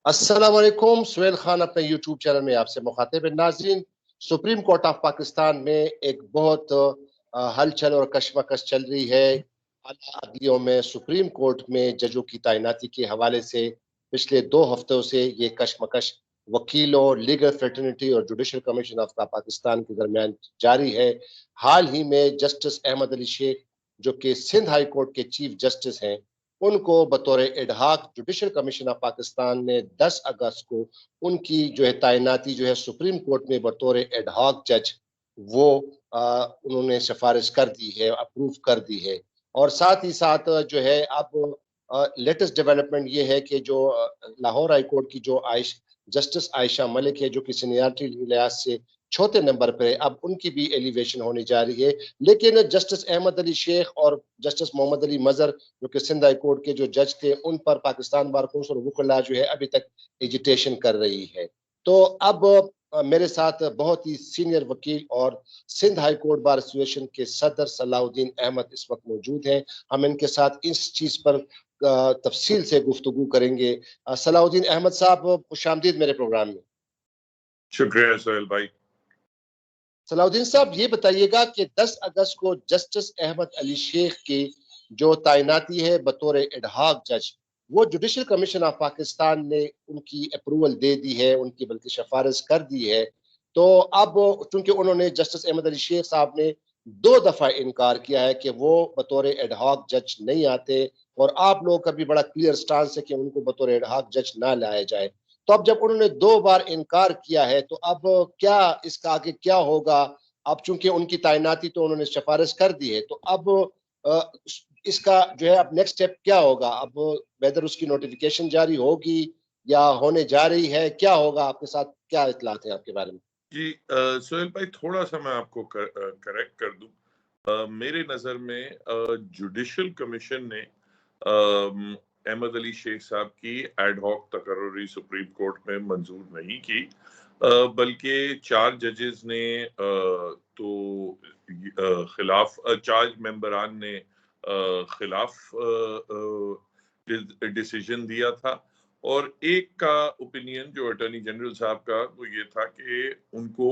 अस्सलाम वालेकुम। सुहेल खान अपने यूट्यूब चैनल में आपसे मुखातिब है। नाज़रीन, सुप्रीम कोर्ट ऑफ पाकिस्तान में एक बहुत हलचल और कशमकश चल रही है। आला अदलियों में सुप्रीम कोर्ट में जजों की तैनाती के हवाले से पिछले 2 हफ्तों से ये कशमकश वकीलों, लीगल फ्रेटर्निटी और जुडिशल कमीशन ऑफ पाकिस्तान के दरमियान जारी है। हाल ही में जस्टिस अहमद अली शेख, जो कि सिंध हाई कोर्ट के चीफ जस्टिस हैं, उनको बतौर ad hoc judicial commission of Pakistan ने 10 अगस्त को उनकी जो है तैनाती जो है सुप्रीम कोर्ट में बतौर एडहाक जज वो उन्होंने सिफारिश कर दी है, अप्रूव कर दी है। और साथ ही साथ जो है अब लेटेस्ट डेवलपमेंट ये है कि जो लाहौर हाई कोर्ट की जो जस्टिस आयशा मलिक है, जो कि सीनियरिटी लिहाज से चौथे नंबर पर है, अब उनकी भी एलिवेशन होने जा रही है। लेकिन जस्टिस अहमद अली शेख और जस्टिस मोहम्मद अली मजर, जो कि सिंध हाई कोर्ट के जो जज थे, उन पर पाकिस्तान बार कौंसिल और वुकला जो है अभी तक एजिटेशन कर रही है। तो अब मेरे साथ बहुत ही सीनियर वकील और Sindh high court bar association के सदर सलाउद्दीन अहमद इस वक्त मौजूद हैं। हम इनके साथ इस चीज पर तफसील से गुफ्तगू करेंगे। सलाउद्दीन अहमद साहब, खुशामदीद मेरे प्रोग्राम में। शुक्रिया सोहेल भाई। सलाउद्दीन साहब, ये बताइएगा कि 10 अगस्त को जस्टिस अहमद अली शेख की जो तैनाती है बतौर एडहाक जज, वो जुडिशल कमीशन ऑफ पाकिस्तान ने उनकी अप्रूवल दे दी है, उनकी बल्कि सिफारिश कर दी है। तो अब चूंकि उन्होंने जस्टिस अहमद अली शेख साहब ने 2 दफा इनकार किया है कि वो बतौर एडहाक जज नहीं आते, और आप लोगों का भी बड़ा क्लियर स्टांस है कि उनको बतौर एडहाक जज ना लाया जाए। तो अब जब उन्होंने 2 बार इनकार किया है, तो अब क्या इसका आगे क्या होगा? अब चूंकि उनकी तैनाती तो उन्होंने सिफारिश कर दी है, तो अब इसका जो है अब नेक्स्ट स्टेप क्या होगा? अब वेदर उसकी नोटिफिकेशन जारी होगी या होने जा रही है, क्या होगा? आपके साथ क्या इत्तलात है आपके बारे में? जी सोहेल भाई, थोड़ा सा मैं आपको करेक्ट कर दूं। मेरे नजर में जुडिशल कमीशन ने अहमद अली शेख साहब की एड हॉक तकर्रुरी सुप्रीम कोर्ट में मंजूर नहीं की, बल्कि 4 जजेस ने तो खिलाफ, 4 मेंबरान ने खिलाफ डिसीजन दिया था, और एक का ओपिनियन जो अटॉर्नी जनरल साहब का वो ये था कि उनको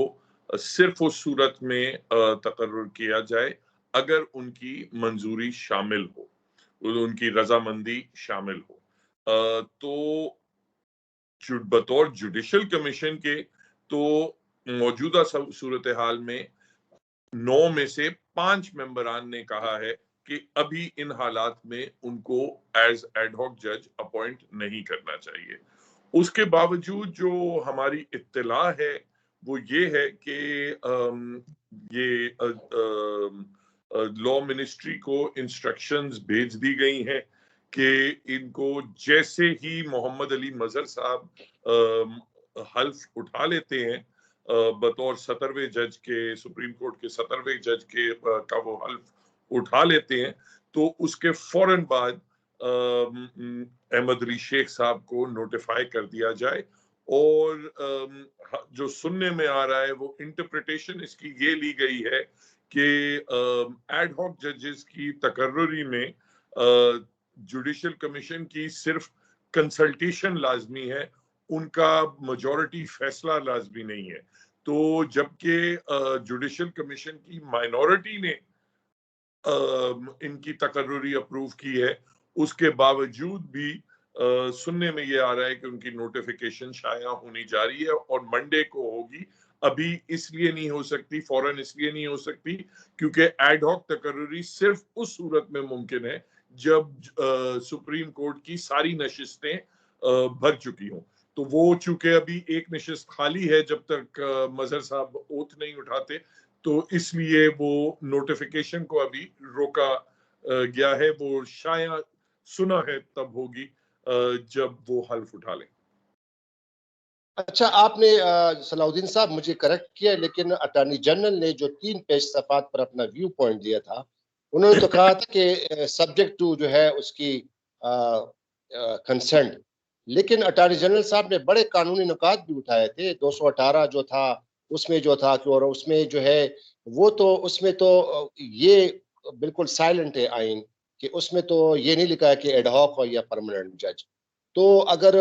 सिर्फ उस सूरत में तकर्रुर किया जाए अगर उनकी मंजूरी शामिल हो, उनकी रजामंदी शामिल हो। तो बतौर जुडिशल कमीशन के तो मौजूदा सूरत हाल में 9 में से 5 मेंबरान ने कहा है कि अभी इन हालात में उनको एज एडहॉक जज अपॉइंट नहीं करना चाहिए। उसके बावजूद जो हमारी इत्तला है वो ये है कि ये लॉ मिनिस्ट्री को इंस्ट्रक्शंस भेज दी गई हैं कि इनको जैसे ही मोहम्मद अली मजहर साहब हल्फ उठा लेते हैं बतौर 17वें जज के, सुप्रीम कोर्ट के 17वें जज के का वो हल्फ उठा लेते हैं, तो उसके फौरन बाद अहमद अली शेख साहब को नोटिफाई कर दिया जाए। और जो सुनने में आ रहा है वो इंटरप्रिटेशन इसकी ये ली गई है कि एड हॉक जजेस की तकर्रुरी में जुडिशल कमीशन की सिर्फ कंसल्टेशन लाजमी है, उनका मेजॉरिटी फैसला लाजमी नहीं है। तो जबकि जुडिशल कमीशन की माइनॉरिटी ने इनकी तकर्रुरी अप्रूव की है, उसके बावजूद भी सुनने में ये आ रहा है कि उनकी नोटिफिकेशन शाया होनी जा रही है और मंडे को होगी। अभी इसलिए नहीं हो सकती, फौरन इसलिए नहीं हो सकती क्योंकि एड हॉक तकर्रुरी सिर्फ उस सूरत में मुमकिन है जब सुप्रीम कोर्ट की सारी नशिस्तें भर चुकी हों। तो वो चूंकि अभी एक नशिस्त खाली है जब तक मजहर साहब ओथ नहीं उठाते, तो इसलिए वो नोटिफिकेशन को अभी रोका गया है। वो शायद सुना है तब होगी जब वो हल्फ उठा लें। अच्छा, आपने सलाउद्दीन साहब मुझे करेक्ट किया, लेकिन अटॉर्नी जनरल ने जो 3 पेज सफात पर अपना व्यू पॉइंट दिया था, उन्होंने तो कहा था कि सब्जेक्ट टू जो है उसकी कंसेंट, लेकिन अटॉर्नी जनरल साहब ने बड़े कानूनी नुकात भी उठाए थे। 218 जो था उसमें जो था कि, और उसमें जो है वो तो उसमें तो ये बिल्कुल साइलेंट है आइन कि उसमें तो ये नहीं लिखा है कि एडहॉक हो या परमानेंट जज। तो अगर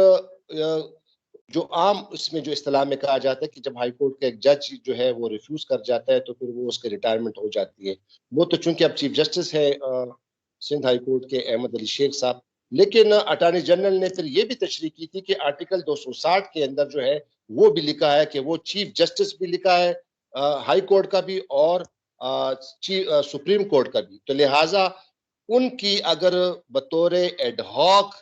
جو عام اس میں جو اصطلاح میں کہا جاتا ہے کہ جب ہائی کورٹ کا ایک جج جو ہے وہ ریفیوز کر جاتا ہے تو پھر وہ اس کے ریٹائرمنٹ ہو جاتی ہے. وہ تو چونکہ اب چیف جسٹس ہے سندھ ہائی کورٹ کے احمد علی شیخ صاحب. لیکن اٹارنی جنرل نے پھر یہ بھی تشریح کی تھی کہ آرٹیکل 260 کے اندر جو ہے وہ بھی لکھا ہے کہ وہ چیف جسٹس بھی لکھا ہے ہائی کورٹ کا بھی اور سپریم کورٹ کا بھی. تو لہٰذا ان کی اگر بطور ایڈ ہاک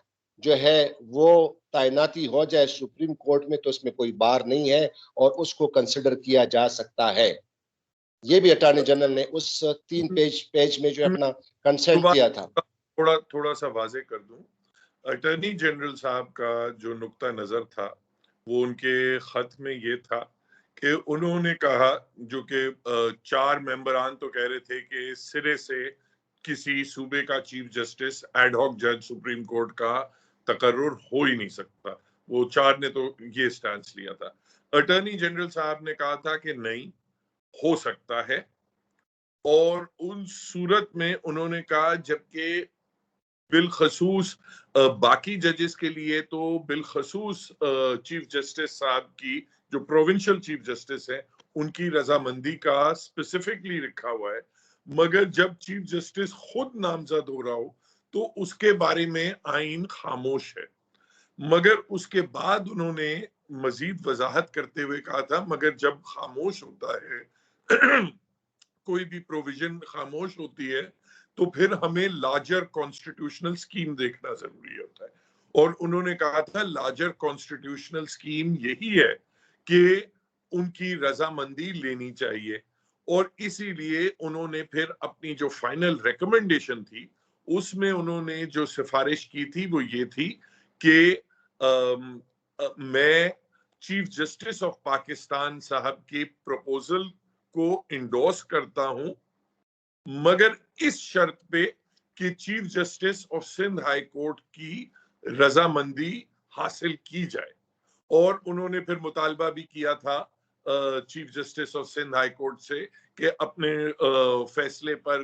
جو ہے وہ تعیناتی ہو جائے سپریم کورٹ میں تو اس میں کوئی بار نہیں ہے اور اس کو کنسیڈر کیا جا سکتا ہے. یہ بھی اٹارنی جنرل نے اس 3 پیج میں جو اپنا کنسنٹ دیا تھا. تھوڑا سا واضح کر دوں. اٹارنی جنرل صاحب کا جو نقطہ نظر تھا وہ ان کے خط میں یہ تھا کہ انہوں نے کہا جو کہ 4 ممبران تو کہہ رہے تھے کہ سرے سے کسی صوبے کا چیف جسٹس ایڈ ہاک جج سپریم کورٹ کا تقرر ہو ہی نہیں سکتا. وہ 4 نے تو یہ سٹانس لیا تھا. اٹارنی جنرل صاحب نے کہا تھا کہ نہیں ہو سکتا ہے اور ان صورت میں انہوں نے کہا جبکہ بالخصوص باقی ججز کے لیے تو بالخصوص چیف جسٹس صاحب کی جو پروونشل چیف جسٹس ہیں ان کی رضامندی کا اسپیسیفکلی لکھا ہوا ہے مگر جب چیف جسٹس خود نامزد ہو رہا ہو تو اس کے بارے میں آئین خاموش ہے. مگر اس کے بعد انہوں نے مزید وضاحت کرتے ہوئے کہا تھا مگر جب خاموش ہوتا ہے کوئی بھی پروویژن خاموش ہوتی ہے تو پھر ہمیں لارجر کانسٹیٹیوشنل سکیم دیکھنا ضروری ہوتا ہے. اور انہوں نے کہا تھا لارجر کانسٹیٹیوشنل سکیم یہی ہے کہ ان کی رضامندی لینی چاہیے اور اسی لیے انہوں نے پھر اپنی جو فائنل ریکمنڈیشن تھی اس میں انہوں نے جو سفارش کی تھی وہ یہ تھی کہ میں چیف جسٹس آف پاکستان صاحب کے پروپوزل کو انڈورس کرتا ہوں مگر اس شرط پہ کہ chief justice of Sindh high court کی رضامندی حاصل کی جائے. اور انہوں نے پھر مطالبہ بھی کیا تھا chief justice of Sindh high court سے کہ اپنے فیصلے پر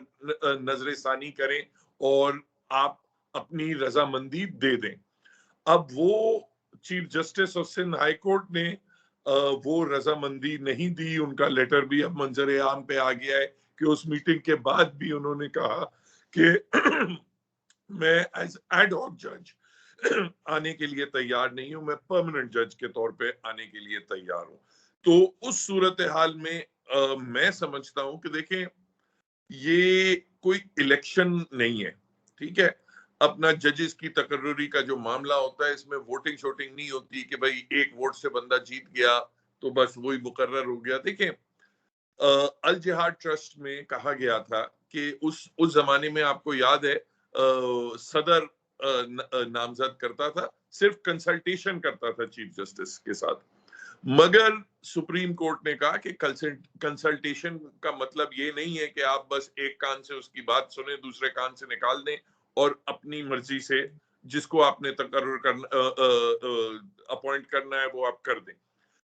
نظر ثانی کریں اور آپ اپنی رضامندی دے دیں. اب وہ chief justice of Sindh high court نے وہ رضامندی نہیں دی. ان کا لیٹر بھی اب منظر عام پہ آ گیا ہے کہ اس میٹنگ کے بعد بھی انہوں نے کہا کہ میں ایز ایڈ ہاک جج آنے کے لیے تیار نہیں ہوں, میں پرماننٹ جج کے طور پہ آنے کے لیے تیار ہوں. تو اس صورتحال میں میں سمجھتا ہوں کہ دیکھیں یہ کوئی الیکشن نہیں ہے, ٹھیک ہے. اپنا ججز کی تقرری کا جو معاملہ ہوتا ہے اس میں ووٹنگ شوٹنگ نہیں ہوتی کہ بھائی ایک ووٹ سے بندہ جیت گیا تو بس وہی مقرر ہو گیا. دیکھیں الجہاد ٹرسٹ میں کہا گیا تھا کہ اس زمانے میں آپ کو یاد ہے صدر نامزد کرتا تھا, صرف کنسلٹیشن کرتا تھا چیف جسٹس کے ساتھ. مگر سپریم کورٹ نے کہا کہ کنسلٹیشن کا مطلب یہ نہیں ہے کہ آپ بس ایک کان سے اس کی بات سنیں دوسرے کان سے نکال دیں اور اپنی مرضی سے جس کو آپ نے تقرر کرنا اپوائنٹ کرنا ہے وہ آپ کر دیں.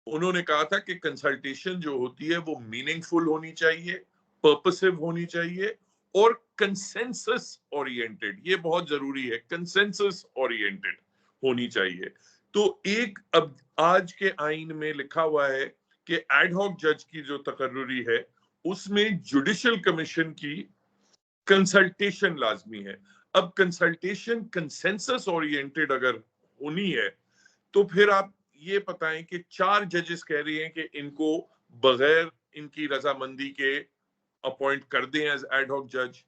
انہوں نے کہا تھا کہ کنسلٹیشن جو ہوتی ہے وہ میننگ فل ہونی چاہیے, پرپسو ہونی چاہیے اور کنسنسس اورینٹڈ, یہ بہت ضروری ہے, کنسنسس اورینٹڈ ہونی چاہیے. تو ایک اب آج کے آئین میں لکھا ہوا ہے کہ ایڈ ہاک جج کی جو تقرری ہے اس میں جوڈیشل کمیشن کی کنسلٹیشن لازمی ہے. اب کنسلٹیشن کنسنسس اورینٹڈ اگر ہونی ہے تو پھر آپ یہ بتائیں کہ 4 ججز کہہ رہی ہیں کہ ان کو بغیر ان کی رضامندی کے اپوائنٹ کر دیں ایز ایڈ ہاک جج.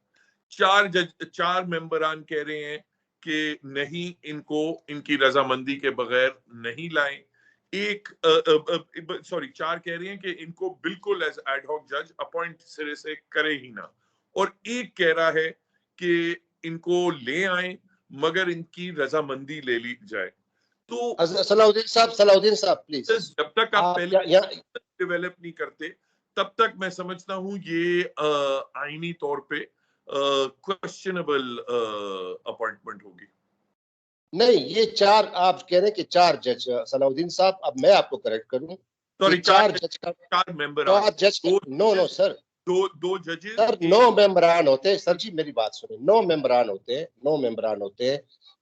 4 ممبران کہہ رہے ہیں کہ نہیں ان کو ان کی رضامندی کے بغیر نہیں لائیں. 4 کہہ رہے ہیں کہ ان کو بالکل ایز ایڈ ہاک جج اپوائنٹ سرے سے کرے ہی نہ, اور ایک کہہ رہا ہے کہ ان کو لے آئیں مگر ان کی رضامندی لے لی جائے. تو صلاح الدین صاحب پلیز جب تک آپ پہلے ڈیولپ نہیں کرتے تب تک میں سمجھتا ہوں یہ آئینی طور پہ کوسچنبل اپوائنٹمنٹ ہوگی. نہیں, یہ 4 آپ کہہ رہے ہیں کہ 4 جج صلاح الدین صاحب, اب میں آپ کو کریکٹ کروں, سوری 4 ممبران, نو سر, 2 ججز سر 9 ممبران ہوتے. سر جی میری بات سنیں, 9 ممبران ہوتے ہیں.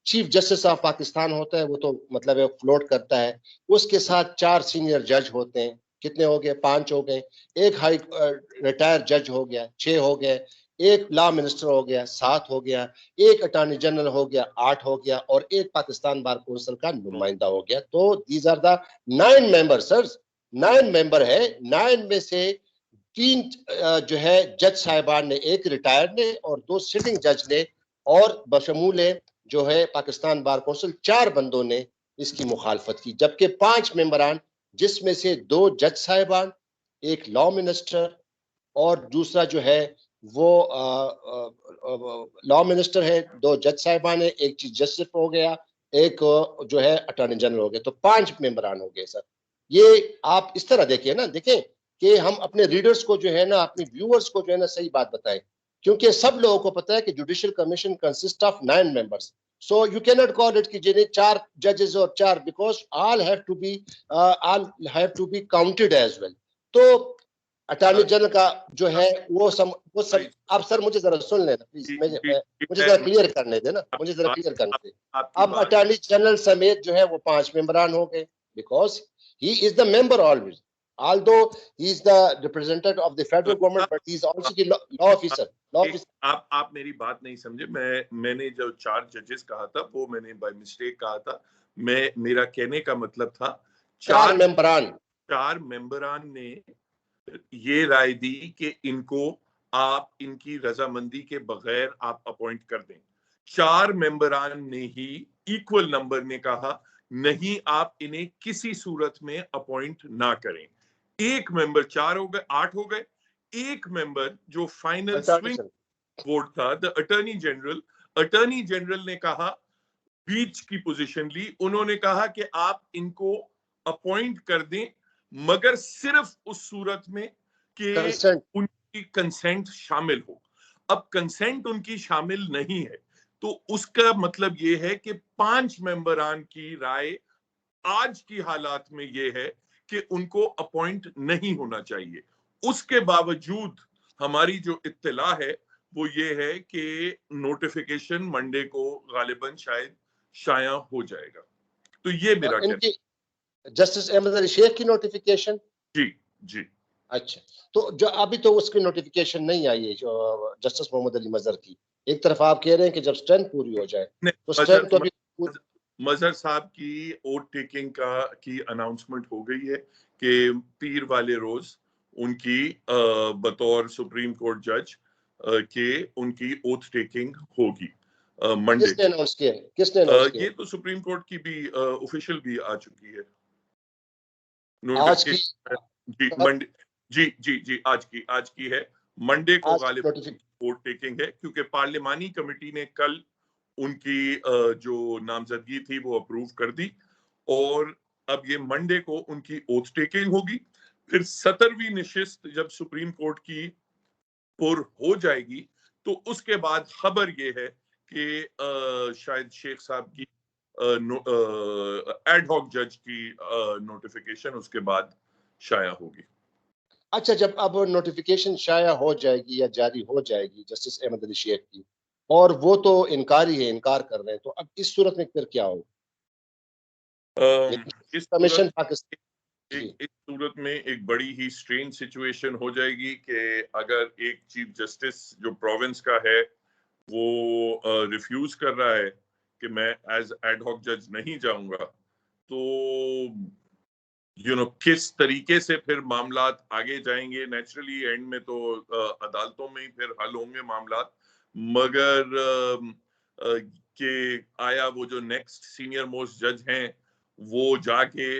چیف جسٹس آف پاکستان ہوتا ہے, وہ تو مطلب ہے فلوٹ کرتا ہے, اس کے ساتھ 4 سینئر جج ہوتے ہیں, کتنے ہو گئے, 5 ہو گئے, ایک ہائی ریٹائر جج ہو گیا, 6 ہو گئے, ایک لا منسٹر ہو گیا, 7 ہو گیا, ایک اٹارنی جنرل ہو گیا, 8 ہو گیا, اور ایک پاکستان بار کونسل کا نمائندہ ہو گیا. تو دیز آر دا 9 ممبر سرز, 9 ممبر ہے. 9 میں سے 3 جو ہے جج صاحبان نے, ایک ریٹائر نے اور 2 سٹنگ جج نے, اور بشمول جو ہے پاکستان بار کونسل 4 بندوں نے اس کی مخالفت کی, جبکہ 5 ممبران جس میں سے 2 جج صاحبان, ایک لا منسٹر اور دوسرا جو ہے وہ لا منسٹر ہے, 2 جج صاحبان ہے, ایک چیف جسٹس ہو گیا, ایک جو ہے اٹارنی جنرل ہو گیا, تو 5 ممبران ہو گئے. سر یہ آپ اس طرح دیکھیں نا, دیکھیں کہ ہم اپنے ریڈرز کو جو ہے نا, اپنے ویورز کو جو ہے نا صحیح بات بتائیں, کیونکہ سب لوگوں کو پتا ہے کہ judicial commission consist of 9 members. So you cannot call it کہ جنہیں 4 judges اور 4, because all have to be counted as well. تو اٹارنی جنرل کا جو ہے وہ سب آپ سر مجھے ذرا سن لینا پلیز, مجھے ذرا کلیئر کرنے دے نا, مجھے ذرا کلیئر کرنے دے. اب اٹارنی جنرل سمیت جو ہے وہ 5 ممبران ہو گئے, because he is the member always, although he is the representative of the federal government, but he is also the law officer. آپ میری بات نہیں سمجھے. میں نے جو 4 ججز کہا تھا وہ میں نے بائی مسٹیک کہا تھا. میرا کہنے کا مطلب تھا 4 ممبران نے یہ رائے دی کہ ان کو آپ ان کی رضامندی کے بغیر آپ اپوائنٹ کر دیں. 4 ممبران نے ہی ایکول نمبر نے کہا نہیں, آپ انہیں کسی صورت میں اپوائنٹ نہ کریں. ایک ممبر 4 ہو گئے, 8 ہو گئے. ایک ممبر جو فائنل سوئنگ ووٹ تھا, دا اٹارنی جنرل نے کہا, بیچ کی پوزیشن لی, انہوں نے کہا کہ آپ ان کو اپوائنٹ کر دیں مگر صرف اس صورت میں کہ ان کی کنسنٹ شامل ہو. اب کنسنٹ ان کی شامل نہیں ہے, تو اس کا مطلب یہ ہے کہ 5 ممبران کی رائے آج کی حالات میں یہ ہے کہ ان کو اپوائنٹ نہیں ہونا چاہیے. اس کے باوجود ہماری جو اطلاع ہے وہ یہ ہے کہ نوٹیفیکیشن منڈے کو غالباً شاید شائع ہو جائے گا. تو یہ میرا کہنا. جسٹس احمد علی شیخ کی نوٹیفیکیشن, جی اچھا, تو جو ابھی تو اس کی نوٹیفیکیشن نہیں آئی ہے جو جسٹس محمد علی مظہر کی. ایک طرف آپ کہہ رہے ہیں کہ جب سٹرینتھ پوری ہو جائے تو سٹرینتھ تو مظہر صاحب کی اوٹ ٹیکنگ کی اناؤنسمنٹ ہو گئی ہے کہ پیر والے روز ان کی بطور سپریم کورٹ جج کہ ان کی اوتھ ٹیکنگ ہوگی منڈے. کس نے اناؤنس کیا؟ یہ تو سپریم کورٹ کی بھی آفیشیل بھی آ چکی ہے آج کی. جی آج کی ہے. منڈے کو غالباً ووٹ ٹیکنگ ہے کیونکہ پارلیمانی کمیٹی نے کل ان کی جو نامزدگی تھی وہ اپروو کر دی, اور اب یہ منڈے کو ان کی اوتھ ٹیکنگ ہوگی. پھر 17ویں نشست جب سپریم کورٹ کی پر ہو جائے گی تو اس کے بعد خبر یہ ہے کہ شاید شیخ صاحب کی ایڈ ہاک جج کی نوٹیفیکیشن اس کے بعد شائع ہوگی. اچھا, جب اب نوٹیفیکیشن شائع ہو جائے گی یا جاری ہو جائے گی جسٹس احمد علی شیخ کی, اور وہ تو انکاری ہے, انکار کر رہے ہیں, تو اب اس صورت میں پھر کیا ہوگا؟ اس صورت میں ایک بڑی ہی سٹرینج سچویشن ہو جائے گی کہ اگر ایک چیف جسٹس جو پروونس کا ہے وہ ریفیوز کر رہا ہے کہ میں ایز ایڈ ہاک جج نہیں جاؤں گا, تو کس طریقے سے پھر معاملات آگے جائیں گے. نیچرلی اینڈ میں تو عدالتوں میں ہی پھر حل ہوں گے معاملات, مگر کہ آیا وہ جو نیکسٹ سینئر موسٹ جج ہیں وہ جا کے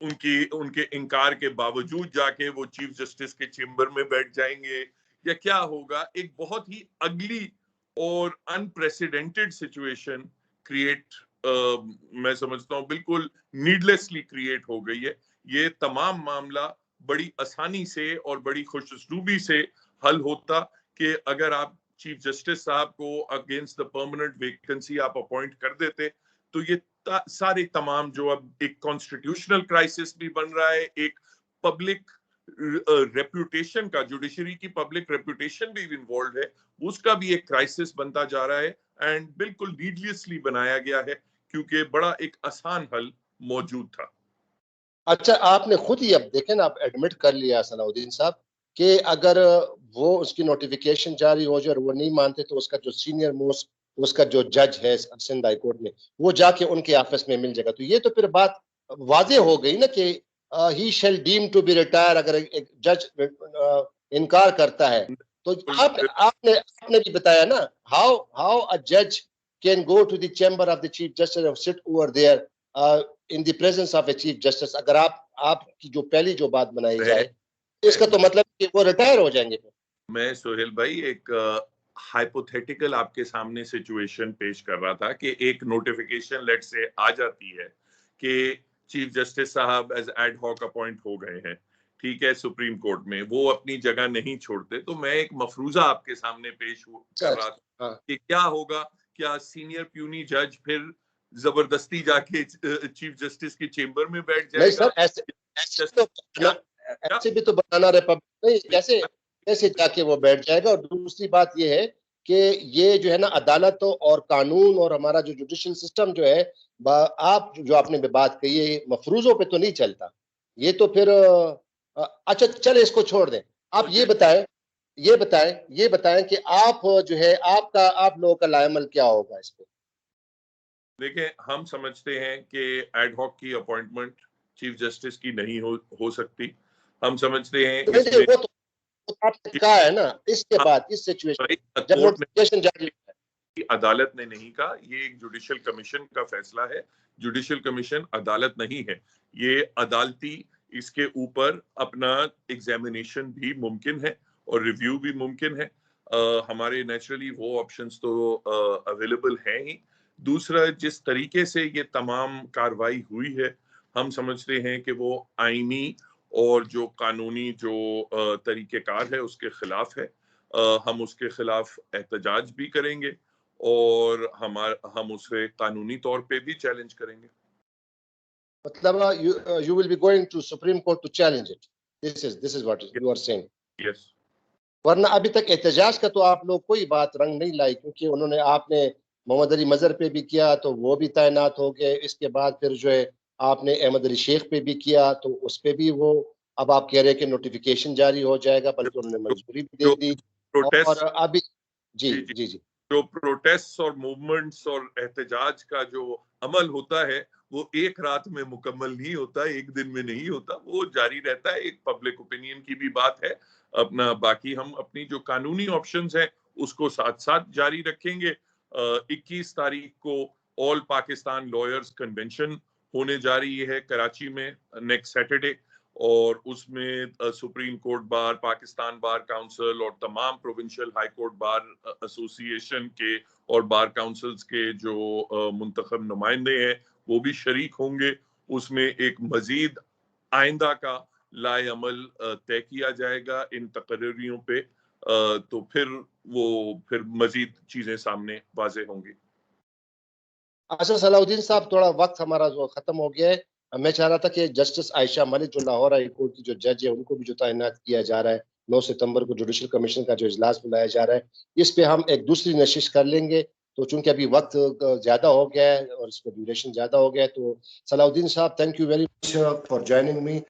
ان کے انکار کے باوجود جا کے وہ چیف جسٹس کے چیمبر میں بیٹھ جائیں گے یا کیا ہوگا. ایک بہت ہی اگلی اور انپریسیڈنٹڈ سچویشن کریٹ میں سمجھتا ہوں بالکل نیڈلیسلی کریٹ ہو گئی ہے. یہ تمام معاملہ بڑی آسانی سے اور بڑی خوش اسلوبی سے حل ہوتا کہ اگر آپ چیف جسٹس صاحب کو اگینسٹ دا پرماننٹ ویکنسی آپ اپوائنٹ کر دیتے, تو یہ سارے تمام جو اب ایک کانسٹیٹیوشنل کرائسس بھی بن رہا ہے, ایک پبلک रेपुटेशन का, जुडिशरी की पब्लिक रेपुटेशन भी इन्वॉल्व है, उसका भी एक क्राइसिस बनता जा रहा है एंड बिल्कुल नीडलेसली बनाया गया है क्योंकि बड़ा एक आसान हल मौजूद था। अच्छा, आपने खुद ही अब देखें ना, आप एडमिट कर लिया सलाउद्दीन साहब कि अगर वो उसकी नोटिफिकेशन जारी हो जाए और वो नहीं मानते तो उसका जो सीनियर मोस्ट उसका जो जज है सिंध हाई कोर्ट में, वो जाके उनके ऑफिस में मिल जाएगा। तो ये तो फिर बात वाजे हो गई ना कि ही शैल डीम टू बी रिटायर। अगर एक जज इनकार करता है तो आपने आपने भी बताया ना, हाउ हाउ अ जज can go to the chamber of the chief justice और sit over there in the presence of a chief justice. अगर आपकी जो पहली जो बात बनाई जाए, इसका तो मतलब कि वो रिटायर हो जाएंगे। मैं सोहेल भाई एक हाइपोथेटिकल आपके सामने सिचुएशन पेश कर रहा था कि एक नोटिफिकेशन लेट से आ जाती है कि चीफ जस्टिस साहब एज एड हॉक अपॉइंट हो गए हैं, ठीक है, सुप्रीम कोर्ट में, वो अपनी जगह नहीं छोड़ते, तो मैं एक मफरूजा आपके सामने पेश कर रहा था कि क्या होगा, क्या सीनियर प्यूनी जज फिर जबरदस्ती जाके चीफ जस्टिस की चेंबर में बैठ जाएगा? नहीं सर, ऐसे भी तो बनाना रिपब्लिक नहीं, कैसे जाके वो बैठ जाएगा। और दूसरी बात ये है कि ये जो है ना, अदालत और कानून और हमारा जो जुडिशियल सिस्टम जो है, आप जो आपने बात कही है, मफरूजों पे तो नहीं चलता। ये तो फिर अच्छा चले, इसको छोड़ दें। आप ये बताएं कि आप जो है आप लोगों का लाएमल क्या होगा इस पे? देखिए, हम समझते हैं कि एड हॉक की अपॉइंटमेंट चीफ जस्टिस की नहीं हो सकती। हम समझते हैं इसमें वो तो आपने कहा है ना, इसके बाद इस सिचुएशन जब नोटिफिकेशन जारी अदालत ने नहीं कहा, ये एक जुडिशियल कमीशन का फैसला है। जुडिशियल कमीशन अदालत नहीं है, ये अदालती इसके ऊपर अपना एग्जामिनेशन भी मुमकिन है और रिव्यू भी मुमकिन है। हमारे नेचुरली वो ऑप्शंस तो अवेलेबल हैं ही। दूसरा, जिस तरीके से ये तमाम कार्रवाई हुई है, हम समझते हैं कि वो आईनी और जो कानूनी जो तरीकेकार है उसके खिलाफ है। हम उसके खिलाफ एहतजाज भी करेंगे और हम उसे कानूनी तौर पे भी चैलेंज करेंगे। मतलब you will be going to Supreme Court to challenge it. This is what you are saying. Yes. वरना अभी तक एहतजाज का तो आप लोग कोई बात रंग नहीं लाई, क्योंकि आपने मोहम्मद अली मजहर पे भी किया तो वो भी तैनात हो गए। इसके बाद फिर जो है आपने अहमद अली शेख पे भी किया तो उस पे भी वो, अब आप कह रहे हैं कि नोटिफिकेशन जारी हो जाएगा, बल्कि उन्होंने मंजूरी भी दे दी। और अभी जी जो प्रोटेस्ट और मूवमेंट्स और एहतजाज का जो अमल होता है वो एक रात में मुकम्मल नहीं होता, एक दिन में नहीं होता, वो जारी रहता है। एक पब्लिक ओपिनियन की भी बात है अपना। बाकी हम अपनी जो कानूनी ऑप्शंस हैं उसको साथ साथ जारी रखेंगे। 21 तारीख को ऑल पाकिस्तान लॉयर्स कन्वेंशन होने जा रही है कराची में नेक्स्ट सैटरडे, और उसमें supreme court bar, Pakistan bar council और तमाम provincial high court bar association के और बार काउंसिल्स के जो मुंतखब नुमाइंदे हैं वो भी शरीक होंगे। उसमें एक मजीद आइंदा का लाए अमल तय किया जाएगा इन तकरीरियों पे, तो फिर मजीद चीजें सामने वाजे होंगी। अच्छा सलाउद्दीन साहब, थोड़ा वक्त हमारा जो खत्म हो गया है, मैं चाह रहा था कि जस्टिस आयशा मलिक जो लाहौर हाई कोर्ट की जो जज है उनको भी जो तैनात किया जा रहा है, 9 सितंबर को जुडिशियल कमीशन का जो इजलास बुलाया जा रहा है, इस पे हम एक दूसरी नशिश कर लेंगे। तो चूंकि अभी वक्त ज्यादा हो गया है और इसका ड्यूरेशन ज्यादा हो गया है, तो सलाउद्दीन साहब thank you very much for joining me.